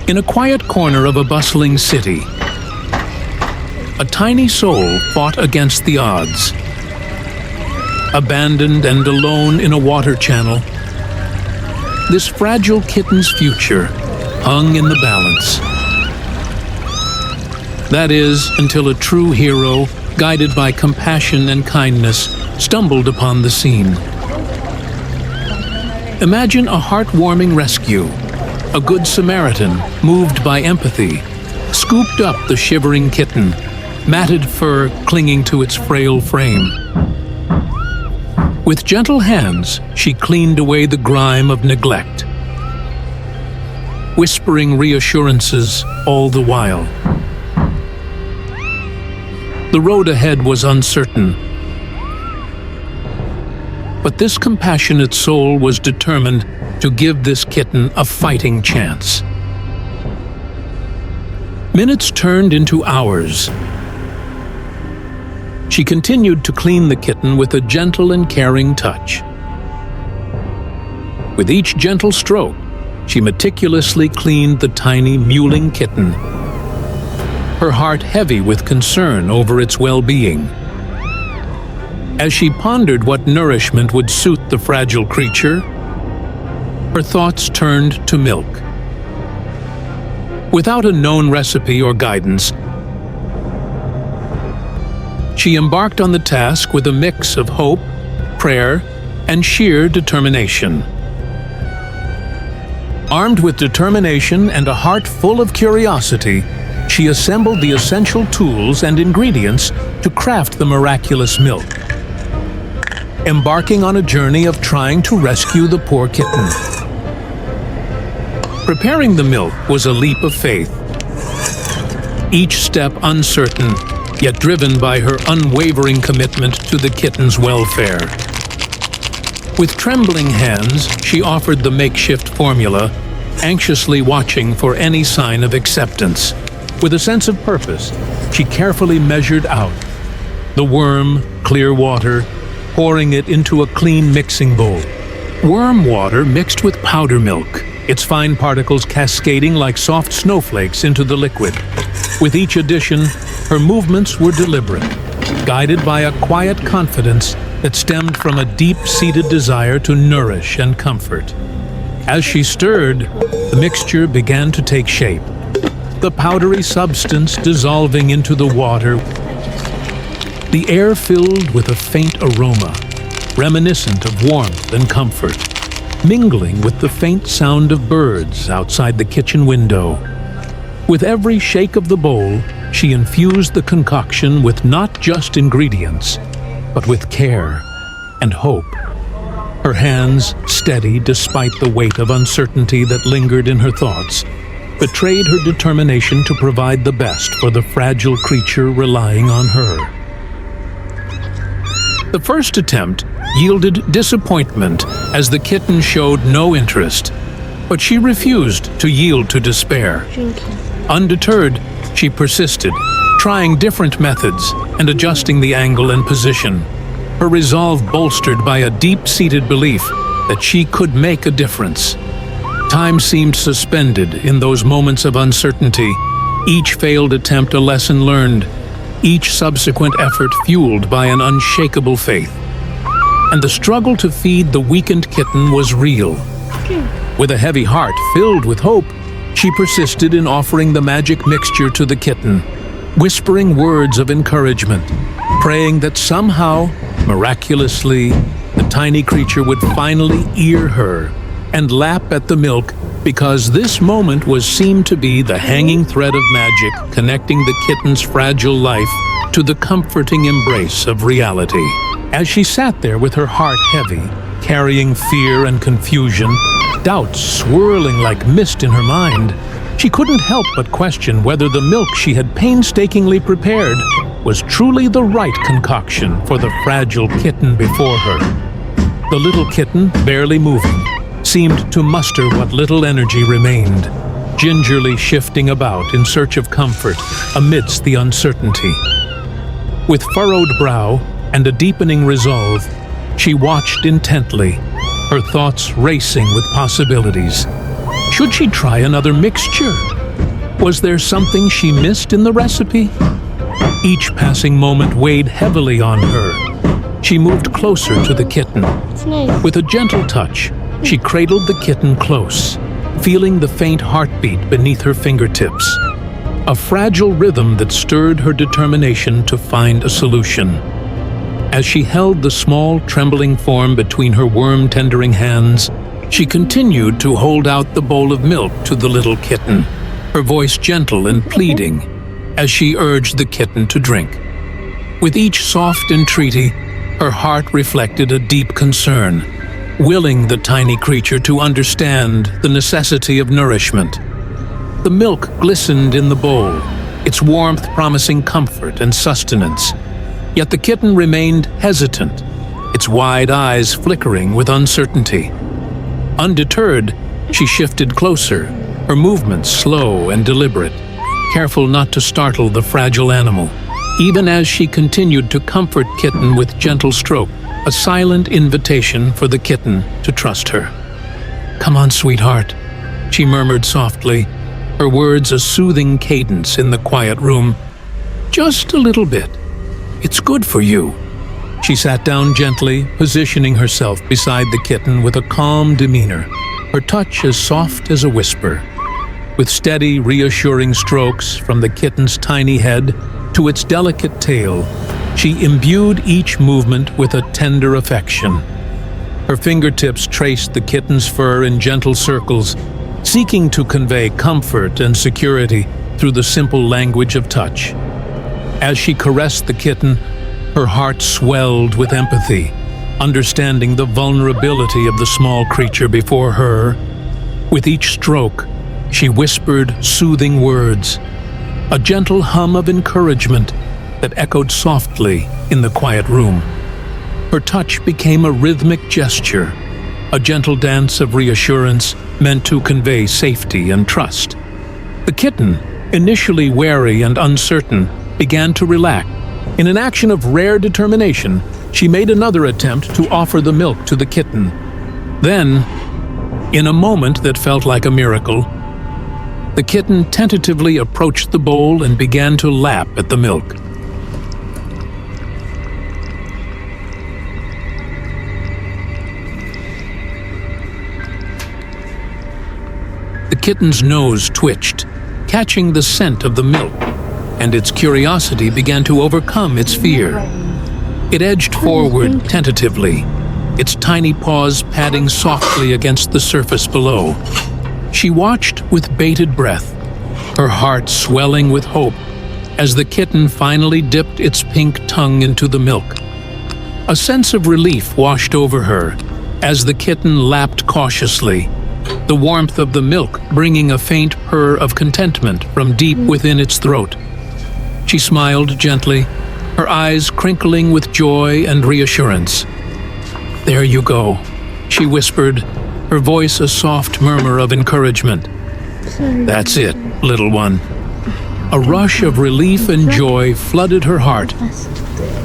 In a quiet corner of a bustling city, a tiny soul fought against the odds. Abandoned and alone in a water channel, this fragile kitten's future hung in the balance. That is, until a true hero, guided by compassion and kindness, stumbled upon the scene. Imagine a heartwarming rescue. A good Samaritan, moved by empathy, scooped up the shivering kitten, matted fur clinging to its frail frame. With gentle hands, she cleaned away the grime of neglect, whispering reassurances all the while. The road ahead was uncertain, but this compassionate soul was determined to give this kitten a fighting chance. Minutes turned into hours. She continued to clean the kitten with a gentle and caring touch. With each gentle stroke, she meticulously cleaned the tiny, mewling kitten, her heart heavy with concern over its well-being. As she pondered what nourishment would suit the fragile creature, her thoughts turned to milk. Without a known recipe or guidance, she embarked on the task with a mix of hope, prayer, and sheer determination. Armed with determination and a heart full of curiosity, she assembled the essential tools and ingredients to craft the miraculous milk, embarking on a journey of trying to rescue the poor kitten. Preparing the milk was a leap of faith, each step uncertain, yet driven by her unwavering commitment to the kitten's welfare. With trembling hands, she offered the makeshift formula, anxiously watching for any sign of acceptance. With a sense of purpose, she carefully measured out the warm, clear water, pouring it into a clean mixing bowl. Warm water mixed with powder milk, its fine particles cascading like soft snowflakes into the liquid. With each addition, her movements were deliberate, guided by a quiet confidence that stemmed from a deep-seated desire to nourish and comfort. As she stirred, the mixture began to take shape, the powdery substance dissolving into the water, the air filled with a faint aroma, reminiscent of warmth and comfort, mingling with the faint sound of birds outside the kitchen window. With every shake of the bowl, she infused the concoction with not just ingredients, but with care and hope. Her hands, steady despite the weight of uncertainty that lingered in her thoughts, betrayed her determination to provide the best for the fragile creature relying on her. The first attempt yielded disappointment as the kitten showed no interest, but she refused to yield to despair. Undeterred, she persisted, trying different methods and adjusting the angle and position, her resolve bolstered by a deep-seated belief that she could make a difference. Time seemed suspended in those moments of uncertainty, each failed attempt a lesson learned, each subsequent effort fueled by an unshakable faith. And the struggle to feed the weakened kitten was real. With a heavy heart filled with hope, she persisted in offering the magic mixture to the kitten, whispering words of encouragement, praying that somehow, miraculously, the tiny creature would finally ear her and lap at the milk, because this moment was seen to be the hanging thread of magic connecting the kitten's fragile life to the comforting embrace of reality. As she sat there with her heart heavy, carrying fear and confusion, doubts swirling like mist in her mind, she couldn't help but question whether the milk she had painstakingly prepared was truly the right concoction for the fragile kitten before her. The little kitten, barely moving, seemed to muster what little energy remained, gingerly shifting about in search of comfort amidst the uncertainty. With furrowed brow and a deepening resolve, she watched intently, her thoughts racing with possibilities. Should she try another mixture? Was there something she missed in the recipe? Each passing moment weighed heavily on her. She moved closer to the kitten. It's nice. With a gentle touch, she cradled the kitten close, feeling the faint heartbeat beneath her fingertips. A fragile rhythm that stirred her determination to find a solution. As she held the small, trembling form between her worm-tendering hands, she continued to hold out the bowl of milk to the little kitten, her voice gentle and pleading as she urged the kitten to drink. With each soft entreaty, her heart reflected a deep concern, willing the tiny creature to understand the necessity of nourishment. The milk glistened in the bowl, its warmth promising comfort and sustenance. Yet the kitten remained hesitant, its wide eyes flickering with uncertainty. Undeterred, she shifted closer, her movements slow and deliberate, careful not to startle the fragile animal. Even as she continued to comfort Kitten with gentle stroke, a silent invitation for the kitten to trust her. "Come on, sweetheart," she murmured softly, her words a soothing cadence in the quiet room. "Just a little bit. It's good for you." She sat down gently, positioning herself beside the kitten with a calm demeanor, her touch as soft as a whisper. With steady, reassuring strokes from the kitten's tiny head to its delicate tail, she imbued each movement with a tender affection. Her fingertips traced the kitten's fur in gentle circles, seeking to convey comfort and security through the simple language of touch. As she caressed the kitten, her heart swelled with empathy, understanding the vulnerability of the small creature before her. With each stroke, she whispered soothing words, a gentle hum of encouragement that echoed softly in the quiet room. Her touch became a rhythmic gesture, a gentle dance of reassurance meant to convey safety and trust. The kitten, initially wary and uncertain, began to relax. In an action of rare determination, she made another attempt to offer the milk to the kitten. Then, in a moment that felt like a miracle, the kitten tentatively approached the bowl and began to lap at the milk. The kitten's nose twitched, catching the scent of the milk, and its curiosity began to overcome its fear. It edged forward tentatively, its tiny paws padding softly against the surface below. She watched with bated breath, her heart swelling with hope as the kitten finally dipped its pink tongue into the milk. A sense of relief washed over her as the kitten lapped cautiously, the warmth of the milk bringing a faint purr of contentment from deep within its throat. She smiled gently, her eyes crinkling with joy and reassurance. "There you go," she whispered, her voice a soft murmur of encouragement. "That's it, little one." A rush of relief and joy flooded her heart.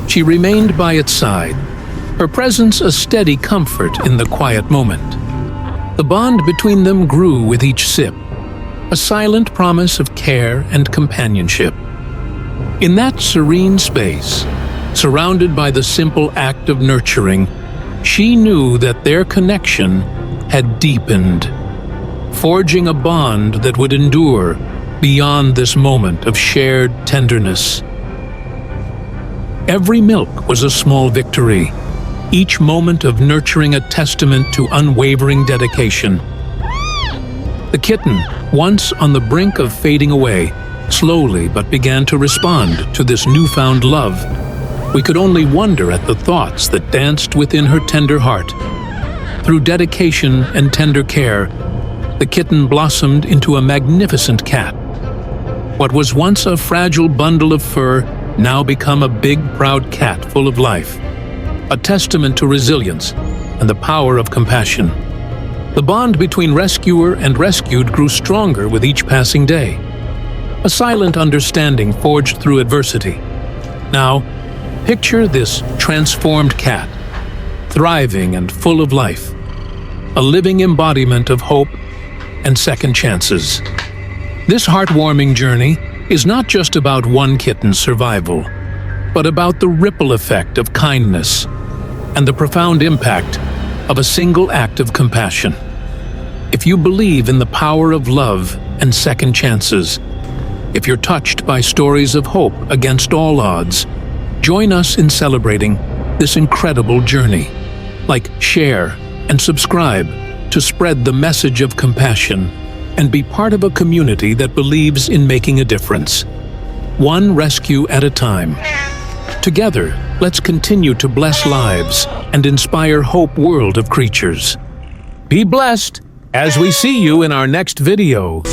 She remained by its side, her presence a steady comfort in the quiet moment. The bond between them grew with each sip, a silent promise of care and companionship. In that serene space, surrounded by the simple act of nurturing, she knew that their connection had deepened, forging a bond that would endure beyond this moment of shared tenderness. Every milk was a small victory, each moment of nurturing a testament to unwavering dedication. The kitten, once on the brink of fading away, slowly but began to respond to this newfound love. We could only wonder at the thoughts that danced within her tender heart. Through dedication and tender care, the kitten blossomed into a magnificent cat. What was once a fragile bundle of fur now became a big, proud cat full of life, a testament to resilience and the power of compassion. The bond between rescuer and rescued grew stronger with each passing day, a silent understanding forged through adversity. Now, picture this transformed cat, thriving and full of life, a living embodiment of hope, and second chances. This heartwarming journey is not just about one kitten's survival, but about the ripple effect of kindness and the profound impact of a single act of compassion. If you believe in the power of love and second chances, if you're touched by stories of hope against all odds, join us in celebrating this incredible journey. Like, share, and subscribe to spread the message of compassion and be part of a community that believes in making a difference. One rescue at a time. Together, let's continue to bless lives and inspire hope world of creatures. Be blessed as we see you in our next video.